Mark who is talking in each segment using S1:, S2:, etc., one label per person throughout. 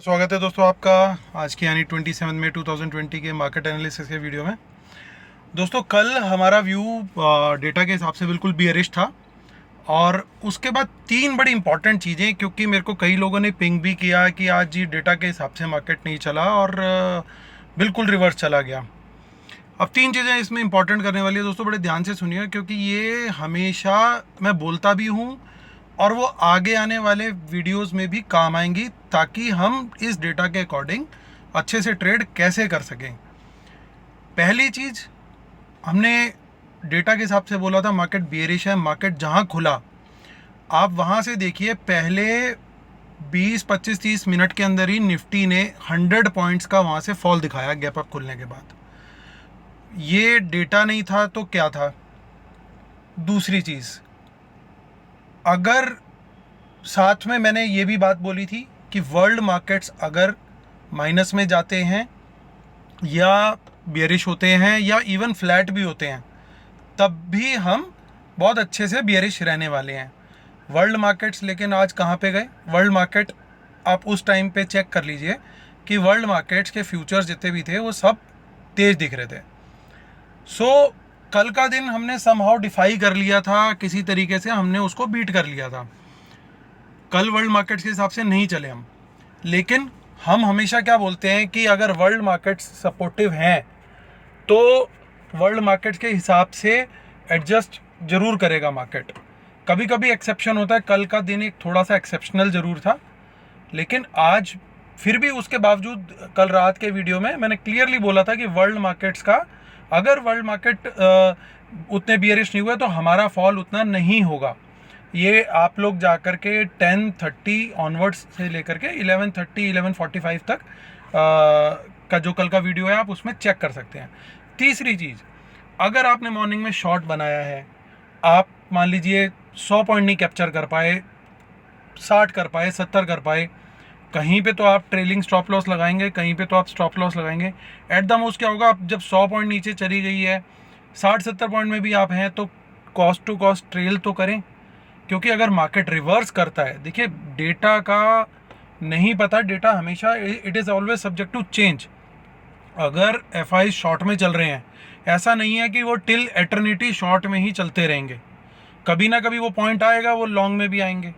S1: स्वागत है दोस्तों आपका आज की यानी 27 मई 2020 के मार्केट एनालिसिस के वीडियो में। दोस्तों कल हमारा व्यू डेटा के हिसाब से बिल्कुल बियरिश था और उसके बाद तीन बड़ी इंपॉर्टेंट चीज़ें, क्योंकि मेरे को कई लोगों ने पिंग भी किया कि आज जी डेटा के हिसाब से मार्केट नहीं चला और बिल्कुल रिवर्स चला गया। अब तीन चीज़ें इसमें इंपॉर्टेंट करने वाली है दोस्तों, बड़े ध्यान से सुनिए, क्योंकि ये हमेशा मैं बोलता भी हूँ और वो आगे आने वाले वीडियोस में भी काम आएंगी, ताकि हम इस डेटा के अकॉर्डिंग अच्छे से ट्रेड कैसे कर सकें। पहली चीज़, हमने डेटा के हिसाब से बोला था मार्केट बियरिश है। मार्केट जहाँ खुला आप वहाँ से देखिए, पहले 20, 25, 30 मिनट के अंदर ही निफ्टी ने 100 पॉइंट्स का वहाँ से फॉल दिखाया गैप अप खुलने के बाद। ये डेटा नहीं था तो क्या था? दूसरी चीज़, अगर साथ में मैंने ये भी बात बोली थी कि वर्ल्ड मार्केट्स अगर माइनस में जाते हैं या बियरिश होते हैं या इवन फ्लैट भी होते हैं, तब भी हम बहुत अच्छे से बियरिश रहने वाले हैं वर्ल्ड मार्केट्स। लेकिन आज कहाँ पे गए वर्ल्ड मार्केट? आप उस टाइम पे चेक कर लीजिए कि वर्ल्ड मार्केट्स के फ्यूचर्स जितने भी थे वो सब तेज दिख रहे थे। सो कल का दिन हमने समहाउ डिफाई कर लिया था, किसी तरीके से हमने उसको बीट कर लिया था। कल वर्ल्ड मार्केट्स के हिसाब से नहीं चले हम, लेकिन हम हमेशा क्या बोलते हैं कि अगर वर्ल्ड मार्केट्स सपोर्टिव हैं तो वर्ल्ड मार्केट्स के हिसाब से एडजस्ट जरूर करेगा मार्केट। कभी कभी एक्सेप्शन होता है, कल का दिन एक थोड़ा सा एक्सेप्शनल ज़रूर था, लेकिन आज फिर भी उसके बावजूद कल रात के वीडियो में मैंने क्लियरली बोला था कि वर्ल्ड मार्केट्स का, अगर वर्ल्ड मार्केट उतने बियरिश नहीं हुए तो हमारा फॉल उतना नहीं होगा। ये आप लोग जा कर के 10:30 ऑनवर्ड्स से लेकर के 11:30, 11:45 तक का जो कल का वीडियो है आप उसमें चेक कर सकते हैं। तीसरी चीज़, अगर आपने मॉर्निंग में शॉर्ट बनाया है, आप मान लीजिए 100 पॉइंट नहीं कैप्चर कर पाए, 60 कर पाए, 70 कर पाए, कहीं पे तो आप ट्रेलिंग स्टॉप लॉस लगाएंगे, कहीं पे तो आप स्टॉप लॉस लगाएंगे। एट द मोस्ट क्या होगा, आप जब 100 पॉइंट नीचे चली गई है, 60-70 पॉइंट में भी आप हैं, तो कॉस्ट टू कॉस्ट ट्रेल तो करें। क्योंकि अगर मार्केट रिवर्स करता है, देखिए डेटा का नहीं पता, डेटा हमेशा it is always subject to change. अगर एफआई शॉर्ट में चल रहे हैं, ऐसा नहीं है कि वो टिल एटर्निटी शॉर्ट में ही चलते रहेंगे। कभी ना कभी वो पॉइंट आएगा, वो लॉन्ग में भी आएंगे।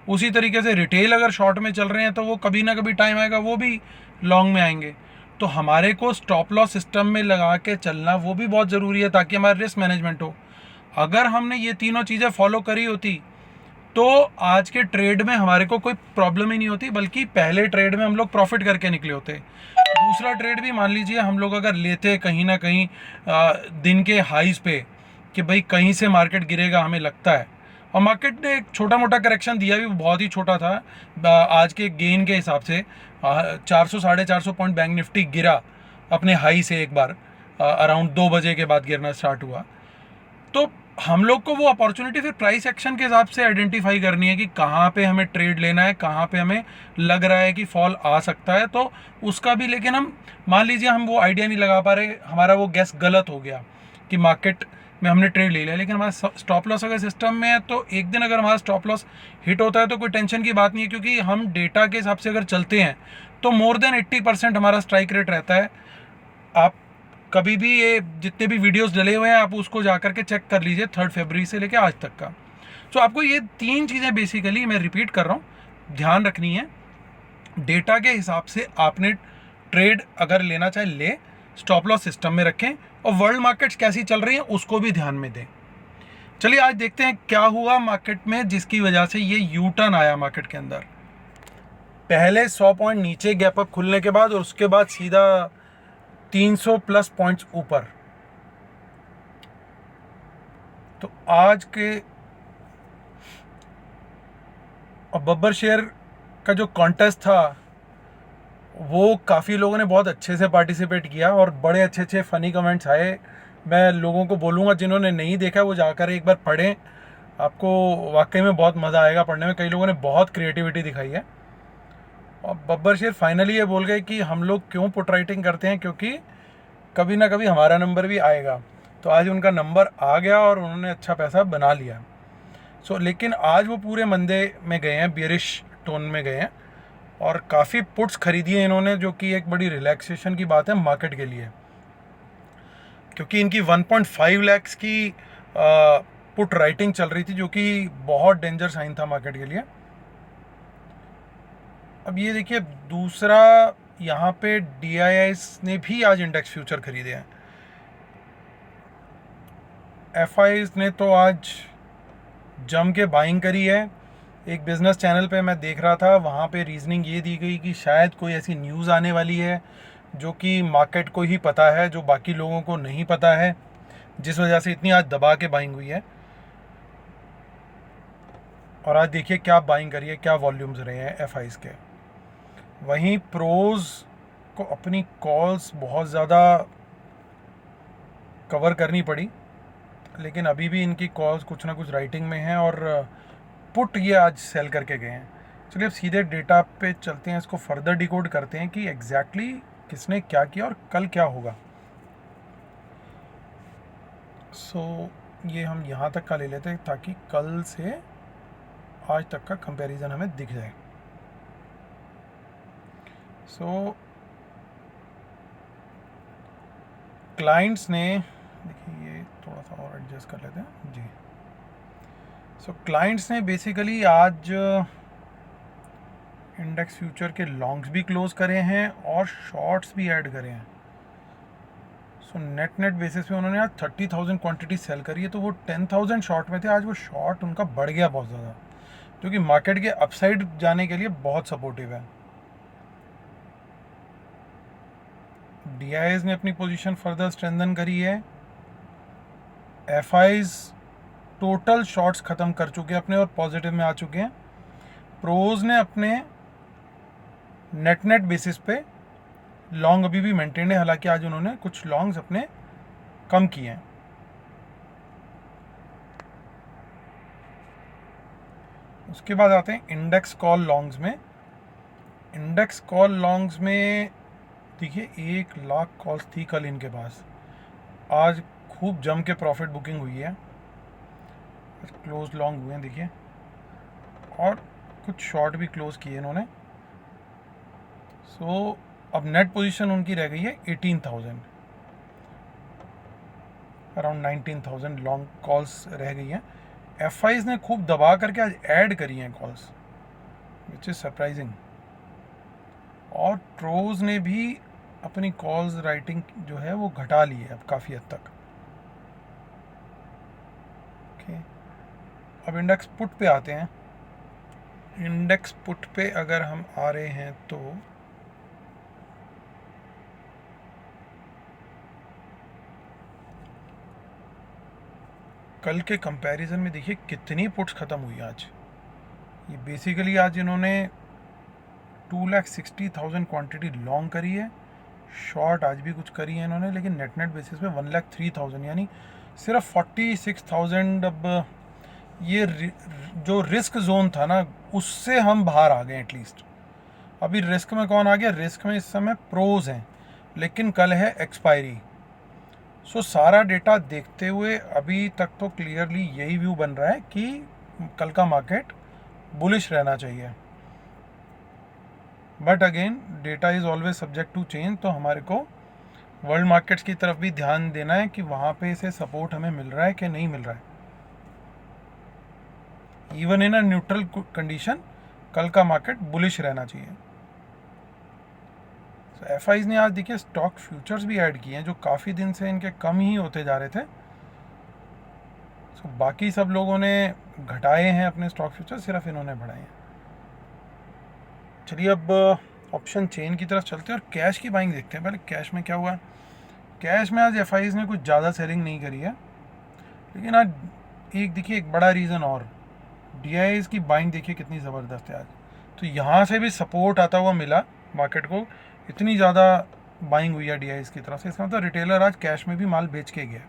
S1: उसी तरीके से रिटेल अगर शॉर्ट में चल रहे हैं तो वो कभी ना कभी टाइम आएगा, वो भी लॉन्ग में आएंगे। तो हमारे को स्टॉप लॉस सिस्टम में लगा के चलना वो भी बहुत ज़रूरी है, ताकि हमारा रिस्क मैनेजमेंट हो। अगर हमने ये तीनों चीज़ें फॉलो करी होती तो आज के ट्रेड में हमारे को कोई प्रॉब्लम ही नहीं होती, बल्कि पहले ट्रेड में हम लोग प्रॉफिट करके निकले होते। दूसरा ट्रेड भी मान लीजिए हम लोग अगर लेते कहीं ना कहीं दिन के हाईज पे कि भाई कहीं से मार्केट गिरेगा हमें लगता है, और मार्केट ने एक छोटा मोटा करेक्शन दिया भी, बहुत ही छोटा था आज के गेन के हिसाब से। 400 450 पॉइंट बैंक निफ्टी गिरा अपने हाई से एक बार, अराउंड 2 बजे के बाद गिरना स्टार्ट हुआ। तो हम लोग को वो अपॉर्चुनिटी फिर प्राइस एक्शन के हिसाब से आइडेंटिफाई करनी है कि कहाँ पे हमें ट्रेड लेना है, कहाँ पे हमें लग रहा है कि फॉल आ सकता है, तो उसका भी। लेकिन हम मान लीजिए हम वो आइडिया नहीं लगा पा रहे, हमारा वो गैस गलत हो गया कि मार्केट में हमने ट्रेड ले लिया, लेकिन हमारा स्टॉप लॉस अगर सिस्टम में है तो एक दिन अगर हमारा स्टॉप लॉस हिट होता है तो कोई टेंशन की बात नहीं है, क्योंकि हम डेटा के हिसाब से अगर चलते हैं तो मोर देन 80% हमारा स्ट्राइक रेट रहता है। आप कभी भी ये जितने भी वीडियोस डले हुए हैं आप उसको जा कर के चेक कर लीजिए 3 फरवरी से लेकर आज तक का। सो आपको ये तीन चीज़ें बेसिकली, मैं रिपीट कर रहा हूँ, ध्यान रखनी है। डेटा के हिसाब से आपने ट्रेड अगर लेना चाहे ले, स्टॉप लॉस सिस्टम में रखें, और वर्ल्ड मार्केट्स कैसी चल रही हैं उसको भी ध्यान में दें। चलिए आज देखते हैं क्या हुआ मार्केट में जिसकी वजह से ये यू टर्न आया मार्केट के अंदर। पहले 100 पॉइंट नीचे गैप अप खुलने के बाद और उसके बाद सीधा 300 प्लस पॉइंट्स ऊपर। तो आज के बब्बर शेयर का जो कॉन्टेस्ट था वो काफ़ी लोगों ने बहुत अच्छे से पार्टिसिपेट किया और बड़े अच्छे अच्छे फ़नी कमेंट्स आए। मैं लोगों को बोलूँगा जिन्होंने नहीं देखा वो जाकर एक बार पढ़ें, आपको वाकई में बहुत मज़ा आएगा पढ़ने में। कई लोगों ने बहुत क्रिएटिविटी दिखाई है। और बब्बर शेर फाइनली ये बोल गए कि हम लोग क्यों पुट राइटिंग करते हैं, क्योंकि कभी ना कभी हमारा नंबर भी आएगा। तो आज उनका नंबर आ गया और उन्होंने अच्छा पैसा बना लिया। लेकिन आज वो पूरे मंदे में गए हैं, बियरिश टोन में गए हैं, और काफ़ी पुट्स खरीदी है इन्होंने, जो कि एक बड़ी रिलैक्सेशन की बात है मार्केट के लिए, क्योंकि इनकी 1.5 लाख की पुट राइटिंग चल रही थी, जो कि बहुत डेंजर साइन था मार्केट के लिए। अब ये देखिए दूसरा, यहाँ पे DIIs ने भी आज इंडेक्स फ्यूचर खरीदे हैं। FIs ने तो आज जम के बाइंग करी है। एक बिजनेस चैनल पे मैं देख रहा था, वहाँ पे रीजनिंग ये दी गई कि शायद कोई ऐसी न्यूज़ आने वाली है जो कि मार्केट को ही पता है, जो बाकी लोगों को नहीं पता है, जिस वजह से इतनी आज दबा के बाइंग हुई है। और आज देखिए क्या बाइंग करी है, क्या वॉल्यूम्स रहे हैं FIs के। वहीं प्रोज को अपनी कॉल्स बहुत ज़्यादा कवर करनी पड़ी, लेकिन अभी भी इनकी कॉल्स कुछ ना कुछ राइटिंग में हैं और पुट ये आज सेल करके गए हैं। चलिए अब सीधे डेटा पे चलते हैं, इसको फर्दर डिकोड करते हैं कि एग्जैक्टली किसने क्या किया और कल क्या होगा। ये हम यहाँ तक का ले लेते हैं ताकि कल से आज तक का कंपैरिजन हमें दिख जाए। क्लाइंट्स ने, देखिए ये थोड़ा सा और एडजस्ट कर लेते हैं जी। क्लाइंट्स ने बेसिकली आज इंडेक्स फ्यूचर के लॉन्ग्स भी क्लोज करे हैं और शॉर्ट्स भी ऐड करे हैं। नेट बेसिस पे उन्होंने आज 30,000 क्वांटिटी सेल करी है, तो वो 10,000 शॉर्ट में थे, आज वो शॉर्ट उनका बढ़ गया बहुत ज़्यादा, क्योंकि मार्केट के अपसाइड जाने के लिए बहुत सपोर्टिव है। DIIs ने अपनी पोजीशन फर्दर स्ट्रेंथन करी है। FIs टोटल शॉर्ट्स ख़त्म कर चुके हैं अपने और पॉजिटिव में आ चुके हैं। प्रोज ने अपने नेट बेसिस पे लॉन्ग अभी भी मेंटेन है, हालांकि आज उन्होंने कुछ लॉन्ग्स अपने कम किए हैं। उसके बाद आते हैं इंडेक्स कॉल लॉन्ग्स में। इंडेक्स कॉल लॉन्ग्स में देखिए 1 लाख कॉल्स थी कल इनके पास, आज खूब जम के प्रॉफिट बुकिंग हुई है, क्लोज लॉन्ग हुए हैं देखिए, और कुछ शॉर्ट भी क्लोज किए इन्होंने। अब नेट पोजीशन उनकी रह गई है 18,000, अराउंड 19,000 लॉन्ग कॉल्स रह गई हैं। FIs ने खूब दबा करके आज ऐड करी हैं कॉल्स, विच इज़ सरप्राइजिंग। और प्रोज ने भी अपनी कॉल्स राइटिंग जो है वो घटा ली है अब काफ़ी हद तक। ओके, अब इंडेक्स पुट पे आते हैं। इंडेक्स पुट पे अगर हम आ रहे हैं तो कल के कंपैरिजन में देखिए कितनी पुट्स ख़त्म हुई आज। ये बेसिकली आज इन्होंने 2,60,000 क्वांटिटी लॉन्ग करी है, शॉर्ट आज भी कुछ करी है इन्होंने, लेकिन नेट बेसिस पे 1,03,000, यानी सिर्फ 46,000। अब ये जो रिस्क जोन था ना, उससे हम बाहर आ गए एटलीस्ट। अभी रिस्क में कौन आ गया? रिस्क में इस समय प्रोज हैं, लेकिन कल है एक्सपायरी। सारा डेटा देखते हुए अभी तक तो क्लियरली यही व्यू बन रहा है कि कल का मार्केट बुलिश रहना चाहिए। But again data is always subject to change, तो हमारे को वर्ल्ड मार्केट्स की तरफ भी ध्यान देना है कि वहाँ पे से सपोर्ट हमें मिल रहा है कि नहीं मिल रहा है। Even in a neutral condition कल का मार्केट बुलिश रहना चाहिए। FIs ने आज देखिए स्टॉक फ्यूचर्स भी ऐड किए हैं, जो काफ़ी दिन से इनके कम ही होते जा रहे थे। बाकी सब लोगों ने घटाए हैं अपने स्टॉक फ्यूचर्स, सिर्फ इन्होंने बढ़ाए हैं। चलिए अब ऑप्शन चेन की तरफ चलते हैं और कैश की बाइंग देखते हैं। पहले कैश में क्या हुआ। कैश में आज FIs ने कुछ ज़्यादा सेलिंग नहीं करी है, लेकिन आज देखिए एक बड़ा रीज़न और DIIs की बाइंग देखिए कितनी ज़बरदस्त है आज। तो यहाँ से भी सपोर्ट आता हुआ मिला मार्केट को, इतनी ज़्यादा बाइंग हुई है DIIs की तरफ से। इसका मतलब रिटेलर आज कैश में भी माल बेच के गया।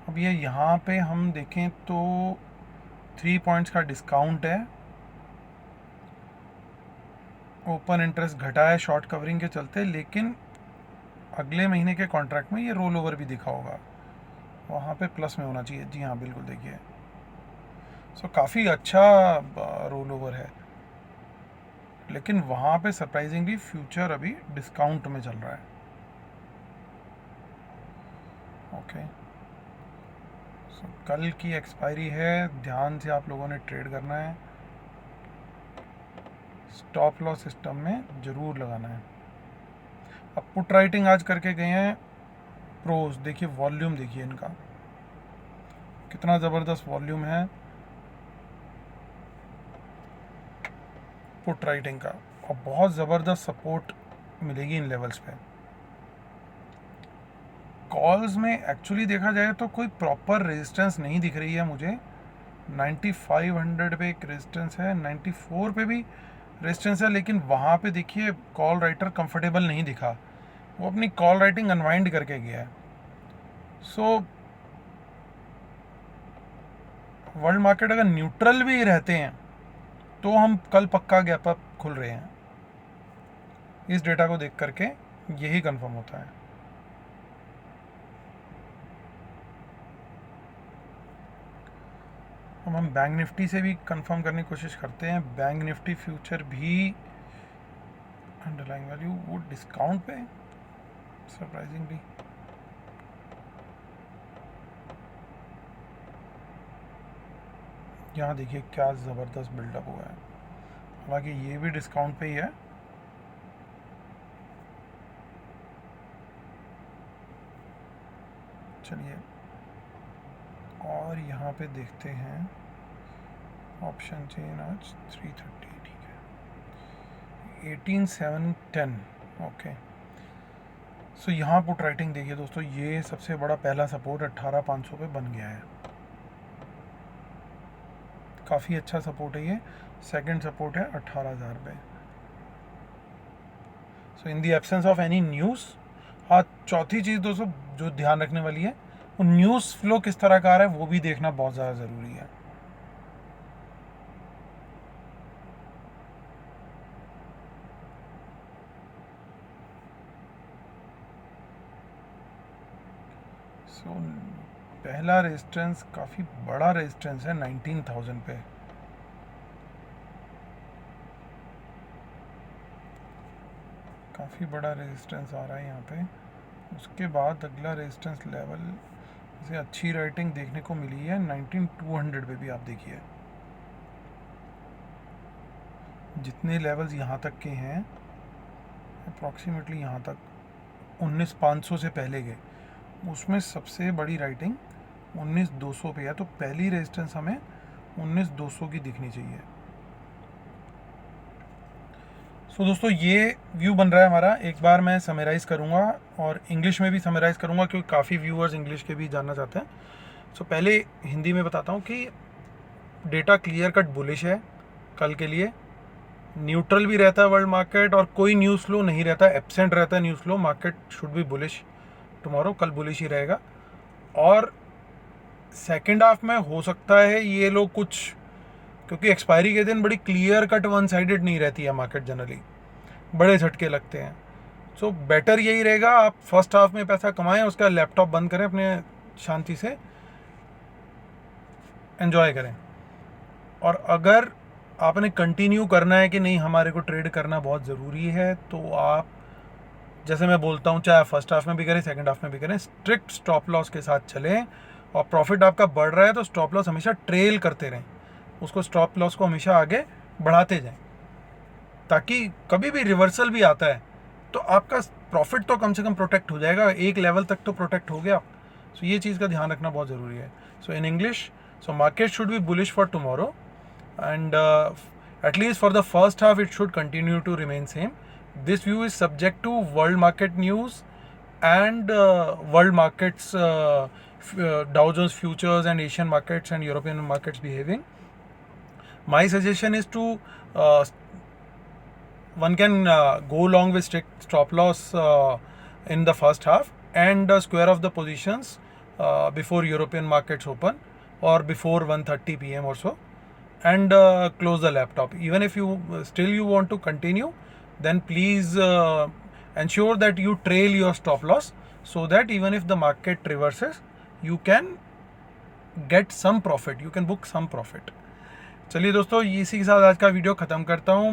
S1: अब ये यहाँ पे हम देखें तो 3 पॉइंट्स का डिस्काउंट है, ओपन इंटरेस्ट घटा है शॉर्ट कवरिंग के चलते, लेकिन अगले महीने के कॉन्ट्रैक्ट में ये रोल ओवर भी दिखा होगा, वहाँ पे प्लस में होना चाहिए। जी हाँ बिल्कुल, देखिए काफ़ी अच्छा रोल ओवर है। लेकिन वहाँ पे सरप्राइजिंगली फ्यूचर अभी डिस्काउंट में चल रहा है। ओके, सो कल की एक्सपायरी है, ध्यान से आप लोगों ने ट्रेड करना है, स्टॉप लॉस सिस्टम में ज़रूर लगाना है। अब पुट राइटिंग आज करके गए हैं प्रोस, देखिए वॉल्यूम देखिए इनका कितना ज़बरदस्त वॉल्यूम है पुट राइटिंग का, और बहुत ज़बरदस्त सपोर्ट मिलेगी इन लेवल्स पे। कॉल्स में एक्चुअली देखा जाए तो कोई प्रॉपर रेजिस्टेंस नहीं दिख रही है मुझे। 9500 पे एक रेजिस्टेंस है, 94 पे भी रेजिस्टेंस है, लेकिन वहाँ पे देखिए कॉल राइटर कंफर्टेबल नहीं दिखा, वो अपनी कॉल राइटिंग अनवाइंड करके गया है। सो वर्ल्ड मार्केट अगर न्यूट्रल भी रहते हैं तो हम कल पक्का गैप अप खुल रहे हैं, इस डेटा को देख करके यही कंफर्म होता है। अब हम बैंक निफ्टी से भी कंफर्म करने की कोशिश करते हैं। बैंक निफ्टी फ्यूचर भी अंडरलाइंग वैल्यू वो डिस्काउंट पे सरप्राइजिंगली, यहाँ देखिए क्या ज़बरदस्त बिल्डअप हुआ है, हालांकि ये भी डिस्काउंट पे ही है। चलिए और यहाँ पे देखते हैं ऑप्शन चेन आज 330, ठीक है 18710। ओके, सो यहाँ पुट राइटिंग देखिए दोस्तों, ये सबसे बड़ा पहला सपोर्ट 18500 पे बन गया है, काफ़ी अच्छा सपोर्ट है ये। सेकंड सपोर्ट है 18000 पे। So in the absence of any news, हाँ चौथी चीज़ दोस्तों जो ध्यान रखने वाली है, वो न्यूज़ फ्लो किस तरह का आ रहा है वो भी देखना बहुत ज़्यादा ज़रूरी है। सो पहला रेजिस्टेंस काफ़ी बड़ा रेजिस्टेंस है 19000 पे, काफ़ी बड़ा रेजिस्टेंस आ रहा है यहाँ पे। उसके बाद अगला रेजिस्टेंस लेवल से अच्छी राइटिंग देखने को मिली है 19200 पे भी। आप देखिए जितने लेवल्स यहाँ तक के हैं अप्रॉक्सीमेटली यहाँ तक 19500 से पहले के, उसमें सबसे बड़ी राइटिंग 19200 पे है, तो पहली रेजिस्टेंस हमें 19200 की दिखनी चाहिए। सो दोस्तों ये व्यू बन रहा है हमारा। एक बार मैं समराइज़ करूँगा और इंग्लिश में भी समराइज़ करूँगा क्योंकि काफ़ी व्यूअर्स इंग्लिश के भी जानना चाहते हैं। सो पहले हिंदी में बताता हूँ कि डेटा क्लियर कट बुलिश है कल के लिए, न्यूट्रल भी रहता है वर्ल्ड मार्केट और कोई न्यूज़ फ्लो नहीं रहता, एब्सेंट रहता है news flow. Market should be bullish tomorrow, कल बुलिश ही रहेगा। और सेकेंड हाफ में हो सकता है ये लोग कुछ, क्योंकि एक्सपायरी के दिन बड़ी क्लियर कट वन साइडेड नहीं रहती है मार्केट, जनरली बड़े झटके लगते हैं। सो बेटर यही रहेगा आप फर्स्ट हाफ में पैसा कमाएं, उसका लैपटॉप बंद करें, अपने शांति से एंजॉय करें। और अगर आपने कंटिन्यू करना है कि नहीं हमारे को ट्रेड करना बहुत ज़रूरी है, तो आप जैसे मैं बोलता हूँ चाहे फर्स्ट हाफ में भी करें सेकंड हाफ में भी करें, स्ट्रिक्ट स्टॉप लॉस के साथ चलें। और प्रॉफिट आपका बढ़ रहा है तो स्टॉप लॉस हमेशा ट्रेल करते रहें, उसको स्टॉप लॉस को हमेशा आगे बढ़ाते जाएं, ताकि कभी भी रिवर्सल भी आता है तो आपका प्रॉफिट तो कम से कम प्रोटेक्ट हो जाएगा, एक लेवल तक तो प्रोटेक्ट हो गया। सो ये चीज़ का ध्यान रखना बहुत ज़रूरी है। So in English, so market should be bullish for tomorrow and at least for the first half it should continue to remain same. This view is subject to world market news and world markets, Dow Jones futures and Asian markets and European markets behaving. My suggestion is to one can go along with strict stop loss in the first half and square off the positions before European markets open or before 1:30 p.m. or so, and close the laptop. Even if you still you want to continue, then please ensure that you trail your stop loss so that even if the market reverses you can get some profit, you can book some profit. चलिए दोस्तों इसी के साथ आज का video ख़त्म करता हूँ।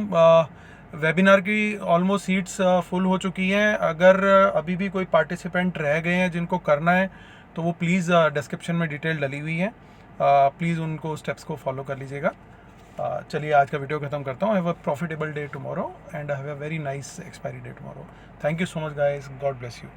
S1: वेबिनार की ऑलमोस्ट सीट्स फुल हो चुकी हैं। अगर अभी भी कोई पार्टिसिपेंट रह गए हैं जिनको करना है तो वो प्लीज़ डिस्क्रिप्शन में डिटेल डली हुई है, प्लीज़ उनको स्टेप्स को फॉलो कर लीजिएगा। चलिए आज का वीडियो खत्म करता हूँ। Have a profitable day tomorrow and have a very nice expiry day tomorrow. Thank you so much guys, God bless you.